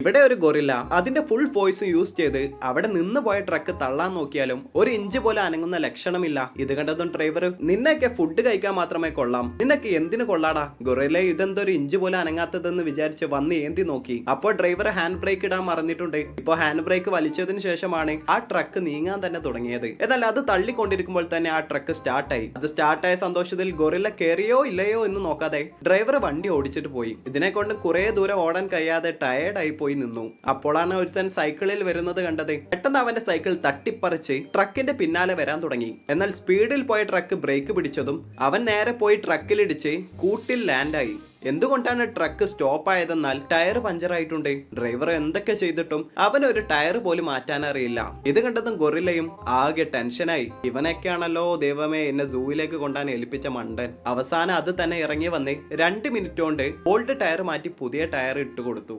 ഇവിടെ ഒരു ഗൊറില്ല അതിന്റെ ഫുൾ ഫോഴ്സ് യൂസ് ചെയ്ത് അവിടെ നിന്ന് പോയ ട്രക്ക് തള്ളാൻ നോക്കിയാലും ഒരു ഇഞ്ച് പോലെ അനങ്ങുന്ന ലക്ഷണമില്ല. ഇത് കണ്ടതും ഡ്രൈവർ, നിന്നൊക്കെ ഫുഡ് കഴിക്കാൻ മാത്രമേ കൊള്ളാം, നിന്നൊക്കെ എന്തിനു കൊള്ളാടാ, ഗൊറില്ല ഇതെന്തൊരു ഇഞ്ച് പോലെ അനങ്ങാത്തതെന്ന് വിചാരിച്ച് വന്ന് ഏന്തി നോക്കി. അപ്പോൾ ഡ്രൈവർ ഹാൻഡ് ബ്രേക്ക് ഇടാൻ മറന്നിട്ടുണ്ട്. ഇപ്പൊ ഹാൻഡ് ബ്രേക്ക് വലിച്ചതിന് ശേഷമാണ് ആ ട്രക്ക് നീങ്ങാൻ തന്നെ തുടങ്ങിയത്. എന്നാൽ അത് തള്ളിക്കൊണ്ടിരിക്കുമ്പോൾ തന്നെ ആ ട്രക്ക് സ്റ്റാർട്ടായി. അത് സ്റ്റാർട്ടായ സന്തോഷത്തിൽ ഗൊറില്ല കയറിയോ ഇല്ലയോ എന്ന് നോക്കാതെ ഡ്രൈവർ വണ്ടി ഓടിച്ചിട്ട് പോയി. ഇതിനെ കൊണ്ട് കുറെ ദൂരം ഓടാൻ കഴിയാതെ ടയേർഡായി പോയി നിന്നു. അപ്പോഴാണ് ഒരുത്തൻ സൈക്കിളിൽ വരുന്നത് കണ്ടത്. പെട്ടെന്ന് അവന്റെ സൈക്കിൾ തട്ടിപ്പറിച്ച് ട്രക്കിന്റെ പിന്നാലെ വരാൻ തുടങ്ങി. എന്നാൽ സ്പീഡിൽ പോയ ട്രക്ക് ബ്രേക്ക് പിടിച്ചതും അവൻ നേരെ പോയി ട്രക്കിലിടിച്ച് കൂട്ടിൽ ലാൻഡായി. എന്തുകൊണ്ടാണ് ട്രക്ക് സ്റ്റോപ്പ് ആയതെന്നാൽ ടയർ പഞ്ചറായിട്ടുണ്ട്. ഡ്രൈവർ എന്തൊക്കെ ചെയ്തിട്ടും അവനൊരു ടയർ പോലും മാറ്റാൻ അറിയില്ല. ഇത് കണ്ടതും ഗൊറില്ലയും ആകെ ടെൻഷനായി. ഇവനൊക്കെയാണല്ലോ ദൈവമേ എന്നെ സൂവിലേക്ക് കൊണ്ടാൻ ഏൽപ്പിച്ച മണ്ടൻ. അവസാനം അത് തന്നെ ഇറങ്ങി വന്ന് 2 മിനിറ്റ് കൊണ്ട് ഓൾഡ് ടയർ മാറ്റി പുതിയ ടയർ ഇട്ട് കൊടുത്തു.